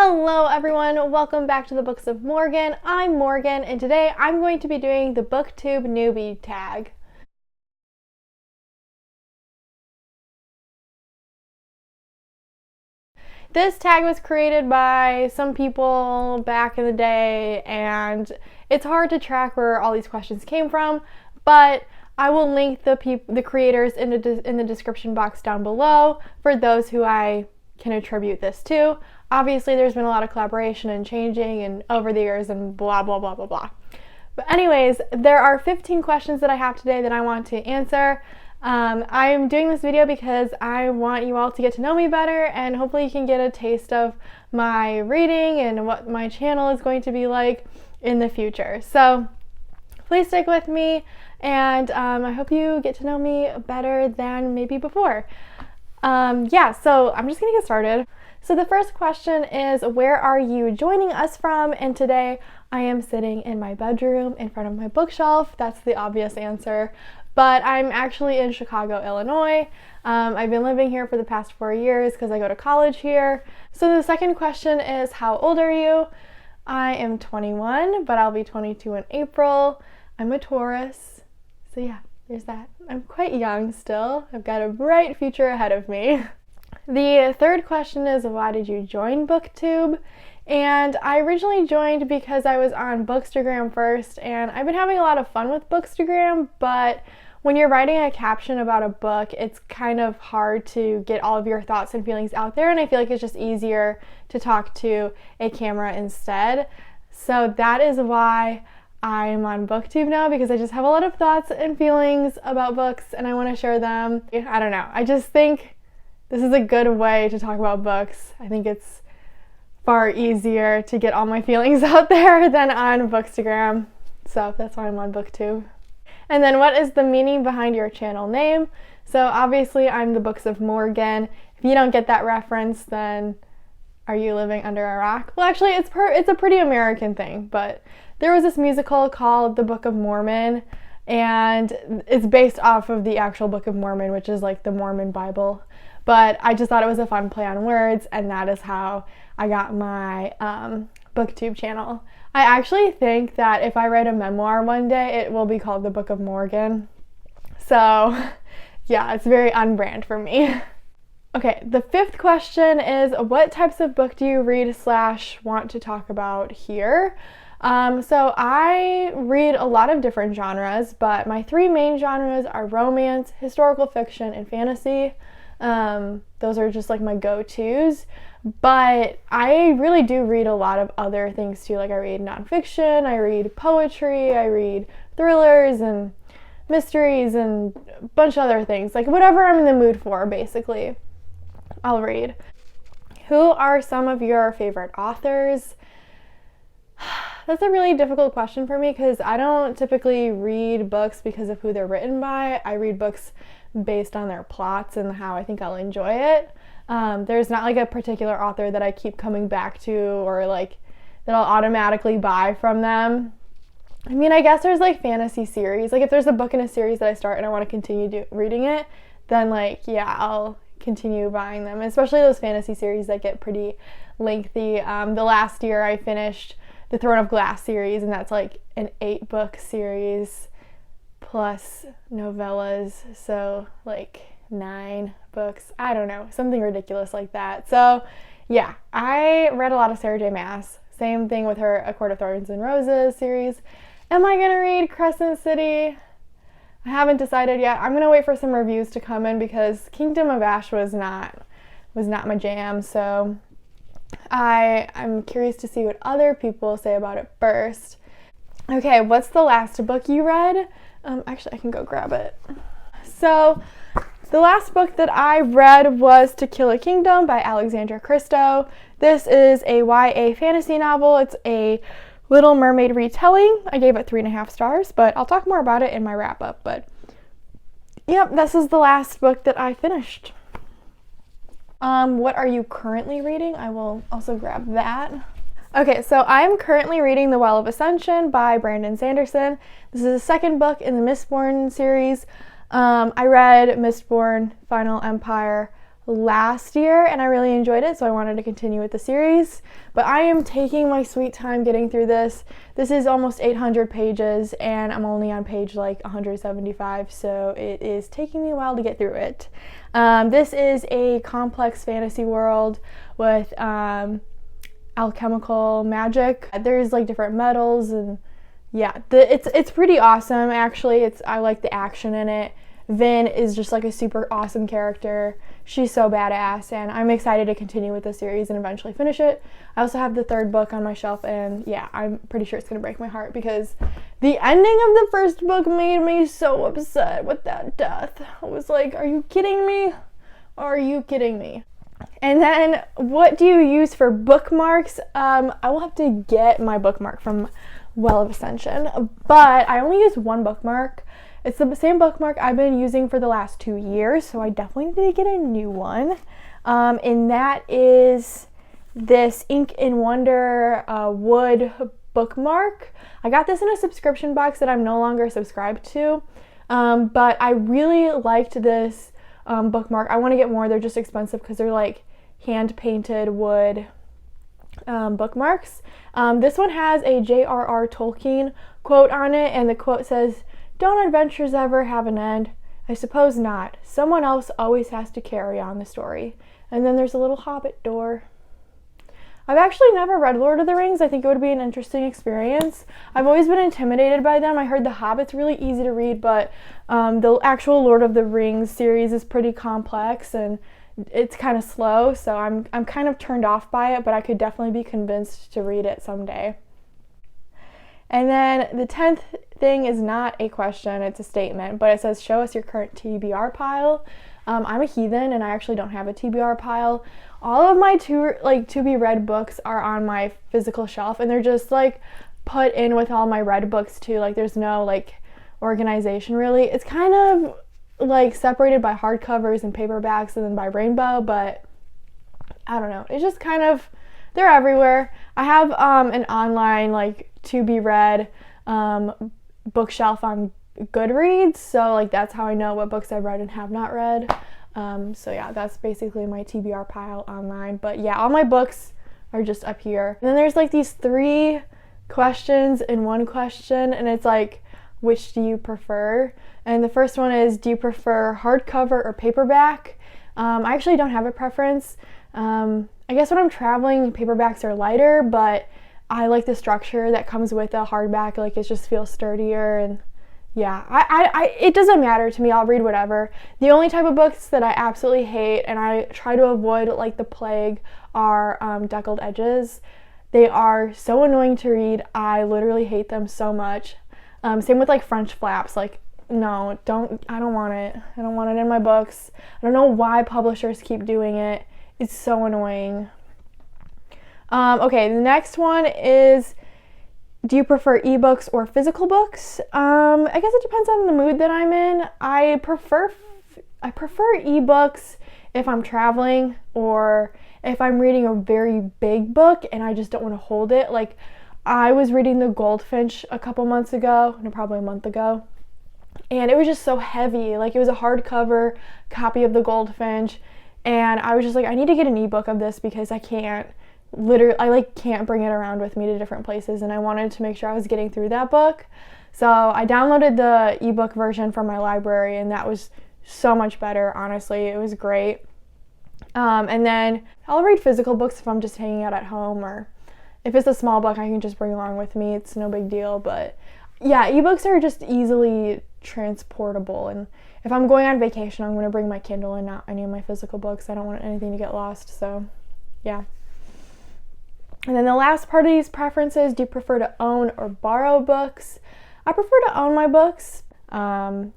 Hello everyone, welcome back to the Books of Morgan. I'm Morgan and today I'm going to be doing the Booktube Newbie Tag. This tag was created by some people back in the day and it's hard to track where all these questions came from, but I will link the creators in the description box down below for those who I can attribute this to. Obviously, there's been a lot of collaboration and changing and over the years and blah, blah, blah, blah, blah. But anyways, there are 15 questions that I have today that I want to answer. I'm doing this video because I want you all to get to know me better and hopefully you can get a taste of my reading and what my channel is going to be like in the future. So please stick with me and I hope you get to know me better than maybe before. So I'm just gonna get started. So the first question is, where are you joining us from? And today I am sitting in my bedroom in front of my bookshelf. That's the obvious answer, but I'm actually in Chicago, Illinois. I've been living here for the past 4 years because I go to college here. So the second question is, how old are you? I am 21, but I'll be 22 in April. I'm a Taurus. So yeah, there's that. I'm quite young still. I've got a bright future ahead of me. The third question is, why did you join Booktube? And I originally joined because I was on Bookstagram first, and I've been having a lot of fun with Bookstagram, but when you're writing a caption about a book, it's kind of hard to get all of your thoughts and feelings out there, and I feel like it's just easier to talk to a camera instead. So that is why I'm on Booktube now, because I just have a lot of thoughts and feelings about books and I want to share them. I don't know, I just think this is a good way to talk about books. I think it's far easier to get all my feelings out there than on Bookstagram. So that's why I'm on Booktube. And then, what is the meaning behind your channel name? So obviously I'm the Books of Morgan. If you don't get that reference, then are you living under a rock? Well, actually it's a pretty American thing, but there was this musical called The Book of Mormon, and it's based off of the actual Book of Mormon, which is like the Mormon Bible. But I just thought it was a fun play on words, and that is how I got my Booktube channel. I actually think that if I write a memoir one day, it will be called The Book of Morgan. So yeah, it's very on-brand for me. Okay, the fifth question is, what types of book do you read / want to talk about here? So I read a lot of different genres, but my 3 main genres are romance, historical fiction, and fantasy. Those are just like my go-tos, but I really do read a lot of other things too. Like I read nonfiction, I read poetry, I read thrillers and mysteries and a bunch of other things. Like whatever I'm in the mood for, basically, I'll read. Who are some of your favorite authors? That's a really difficult question for me because I don't typically read books because of who they're written by. I read books based on their plots and how I think I'll enjoy it. There's not like a particular author that I keep coming back to or like that I'll automatically buy from them. I mean, I guess there's like fantasy series. Like if there's a book in a series that I start and I want to continue reading it, then like, yeah, I'll continue buying them, especially those fantasy series that get pretty lengthy. The last year I finished the Throne of Glass series, and that's like an 8-book series plus novellas, so like 9 books. I don't know, something ridiculous like that. So yeah, I read a lot of Sarah J. Maas. Same thing with her A Court of Thorns and Roses series. Am I gonna read Crescent City? I haven't decided yet. I'm gonna wait for some reviews to come in because Kingdom of Ash was not my jam, so I'm curious to see what other people say about it first. Okay, what's the last book you read? Actually, I can go grab it. So the last book that I read was To Kill a Kingdom by Alexandra Christo. This is a YA fantasy novel. It's a Little Mermaid retelling. I gave it 3.5 stars, but I'll talk more about it in my wrap up. But yep, this is the last book that I finished. What are you currently reading? I will also grab that. Okay, so I'm currently reading The Well of Ascension by Brandon Sanderson. This is the second book in the Mistborn series. I read Mistborn, Final Empire, last year and I really enjoyed it, so I wanted to continue with the series. But I am taking my sweet time getting through this. This is almost 800 pages and I'm only on page like 175, so it is taking me a while to get through it. This is a complex fantasy world with alchemical magic. There's like different metals and yeah, it's pretty awesome actually. I like the action in it. Vin is just like a super awesome character. She's so badass and I'm excited to continue with the series and eventually finish it. I also have the third book on my shelf and yeah, I'm pretty sure it's gonna break my heart because the ending of the first book made me so upset with that death. I was like, are you kidding me? Are you kidding me? And then what do you use for bookmarks? I will have to get my bookmark from Well of Ascension, but I only use one bookmark. It's the same bookmark I've been using for the last 2 years, so I definitely need to get a new one. And that is this Ink and Wonder wood bookmark. I got this in a subscription box that I'm no longer subscribed to, but I really liked this bookmark. I want to get more. They're just expensive because they're like hand-painted wood bookmarks. This one has a J.R.R. Tolkien quote on it, and the quote says, "Don't adventures ever have an end? I suppose not. Someone else always has to carry on the story." And then there's a little hobbit door. I've actually never read Lord of the Rings. I think it would be an interesting experience. I've always been intimidated by them. I heard The Hobbit's really easy to read, but the actual Lord of the Rings series is pretty complex and it's kind of slow, so I'm kind of turned off by it, but I could definitely be convinced to read it someday. And then the 10th thing is not a question, it's a statement, but it says, show us your current TBR pile. I'm a heathen and I actually don't have a TBR pile. All of my to be read books are on my physical shelf and they're just like put in with all my read books too. Like there's no like organization really. It's kind of like separated by hardcovers and paperbacks and then by rainbow, but I don't know. It's just kind of, they're everywhere. I have an online like to be read bookshelf on Goodreads, so like that's how I know what books I've read and have not read. So yeah, that's basically my TBR pile online. But yeah, all my books are just up here. And then there's like these 3 questions in one question, and it's like, which do you prefer? And the first one is, do you prefer hardcover or paperback? I actually don't have a preference. I guess when I'm traveling, paperbacks are lighter, but I like the structure that comes with a hardback. Like it just feels sturdier and yeah, it doesn't matter to me. I'll read whatever. The only type of books that I absolutely hate and I try to avoid like the plague are deckled edges. They are so annoying to read. I literally hate them so much. Same with like French flaps. Like no, I don't want it. I don't want it in my books. I don't know why publishers keep doing it. It's so annoying. Okay, the next one is, do you prefer ebooks or physical books? I guess it depends on the mood that I'm in. I prefer ebooks if I'm traveling or if I'm reading a very big book and I just don't want to hold it. Like I was reading The Goldfinch a couple months ago, no, probably a month ago, and it was just so heavy. Like it was a hardcover copy of The Goldfinch, and I was just like, I need to get an ebook of this because I can't bring it around with me to different places, and I wanted to make sure I was getting through that book. So I downloaded the ebook version from my library, and that was so much better, honestly. It was great. And then I'll read physical books if I'm just hanging out at home, or if it's a small book I can just bring along with me. It's no big deal. But yeah, ebooks are just easily transportable, and if I'm going on vacation, I'm going to bring my Kindle and not any of my physical books. I don't want anything to get lost, so yeah. And then the last part of these preferences, do you prefer to own or borrow books? I prefer to own my books. I'm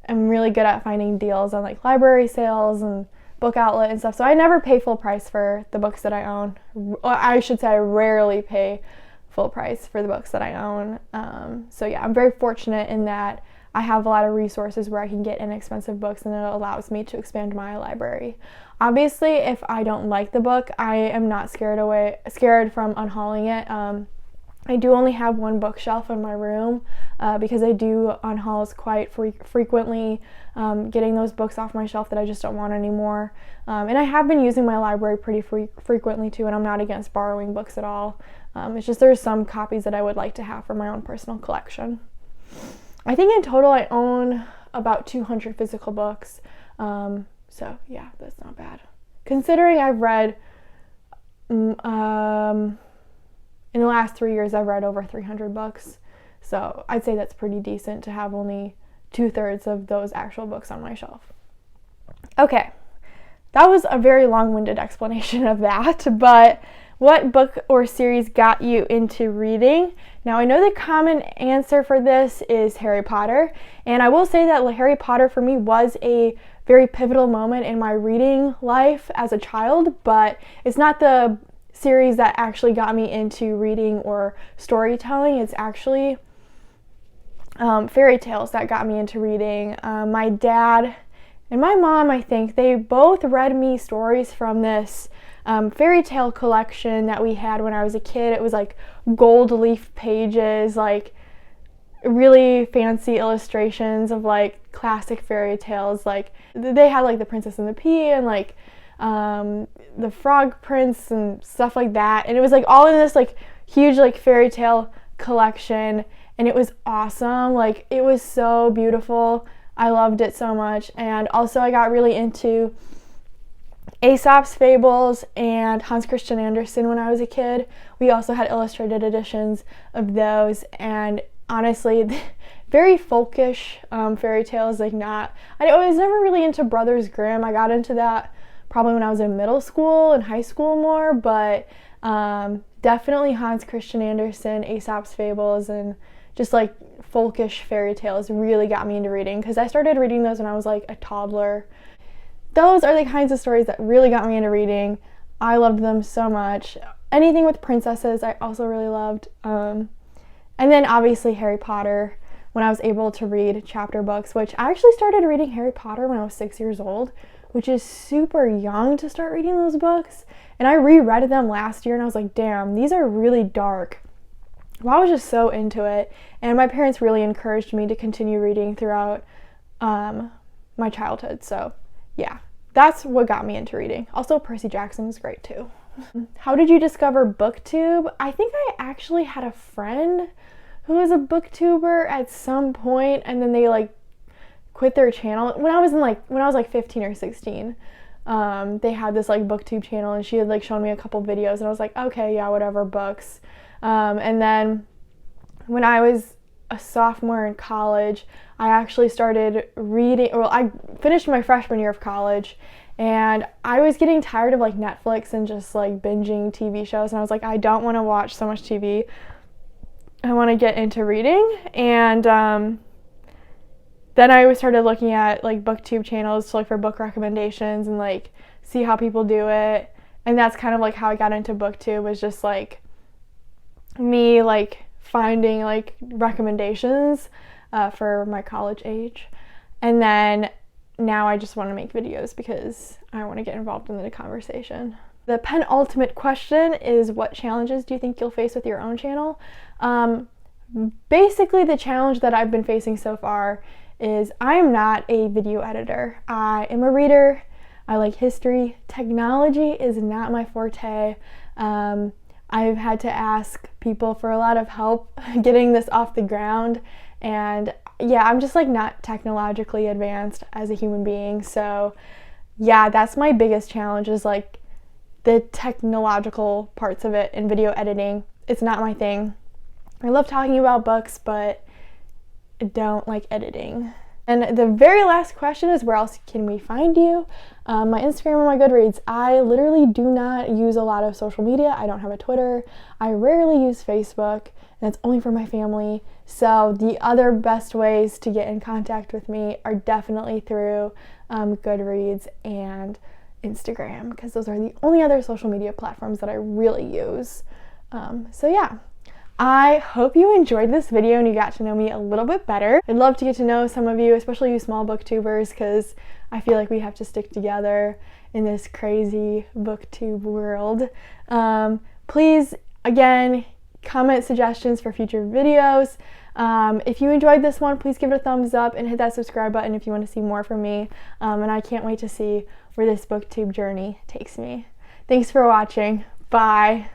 really good at finding deals on like library sales and book outlet and stuff, so I never pay full price for the books that I own. I should say I rarely pay full price for the books that I own. So yeah, I'm very fortunate in that I have a lot of resources where I can get inexpensive books, and it allows me to expand my library. Obviously, if I don't like the book, I am not scared from unhauling it. I do only have one bookshelf in my room because I do on hauls quite frequently, getting those books off my shelf that I just don't want anymore. And I have been using my library pretty frequently too, and I'm not against borrowing books at all. It's just there's some copies that I would like to have for my own personal collection. I think in total I own about 200 physical books. So yeah, that's not bad. Considering I've read, in the last 3 years, I've read over 300 books. So I'd say that's pretty decent to have only 2/3 of those actual books on my shelf. Okay, that was a very long-winded explanation of that, but what book or series got you into reading? Now, I know the common answer for this is Harry Potter, and I will say that Harry Potter for me was a very pivotal moment in my reading life as a child, but it's not the series that actually got me into reading or storytelling. It's actually fairy tales that got me into reading. My dad and my mom, I think, they both read me stories from this fairy tale collection that we had when I was a kid. It was like gold leaf pages, like really fancy illustrations of like classic fairy tales. Like they had like the Princess and the Pea and like the Frog Prince and stuff like that, and it was like all in this like huge like fairy tale collection, and it was awesome. Like it was so beautiful. I loved it so much. And also I got really into Aesop's Fables and Hans Christian Andersen when I was a kid. We also had illustrated editions of those, and honestly, very folkish fairy tales. Like I was never really into Brothers Grimm. I got into that probably when I was in middle school and high school more, but definitely Hans Christian Andersen, Aesop's Fables, and just like folkish fairy tales really got me into reading, because I started reading those when I was like a toddler. Those are the kinds of stories that really got me into reading. I loved them so much. Anything with princesses I also really loved. And then obviously Harry Potter, when I was able to read chapter books, which I actually started reading Harry Potter when I was 6 years old, which is super young to start reading those books. And I reread them last year and I was like, damn, these are really dark. Well, I was just so into it. And my parents really encouraged me to continue reading throughout my childhood. So yeah, that's what got me into reading. Also, Percy Jackson was great too. How did you discover Booktube? I think I actually had a friend who was a booktuber at some point, and then they like quit their channel when I was like 15 or 16. They had this like booktube channel, and she had like shown me a couple videos, and I was like, okay, yeah, whatever, books. And then when I was a sophomore in college, I actually started reading. Well, I finished my freshman year of college, and I was getting tired of like Netflix and just like binging TV shows, and I was like, I don't want to watch so much TV. I want to get into reading. And then I started looking at like booktube channels to look for book recommendations and like see how people do it. And that's kind of like how I got into Booktube, was just like me like finding like recommendations for my college age. And then now I just want to make videos because I want to get involved in the conversation. The penultimate question is, what challenges do you think you'll face with your own channel? Basically, the challenge that I've been facing so far is I am not a video editor. I am a reader. I like history. Technology is not my forte. I've had to ask people for a lot of help getting this off the ground, and yeah, I'm just like not technologically advanced as a human being. So yeah, that's my biggest challenge, is like the technological parts of it in video editing. It's not my thing. I love talking about books, but I don't like editing. And the very last question is, where else can we find you? My Instagram or my Goodreads. I literally do not use a lot of social media. I don't have a Twitter. I rarely use Facebook, and it's only for my family. So the other best ways to get in contact with me are definitely through Goodreads and Instagram, because those are the only other social media platforms that I really use. So yeah. I hope you enjoyed this video and you got to know me a little bit better. I'd love to get to know some of you, especially you small booktubers, because I feel like we have to stick together in this crazy booktube world. Please, again, comment suggestions for future videos. If you enjoyed this one, please give it a thumbs up and hit that subscribe button if you want to see more from me. And I can't wait to see where this booktube journey takes me. Thanks for watching. Bye.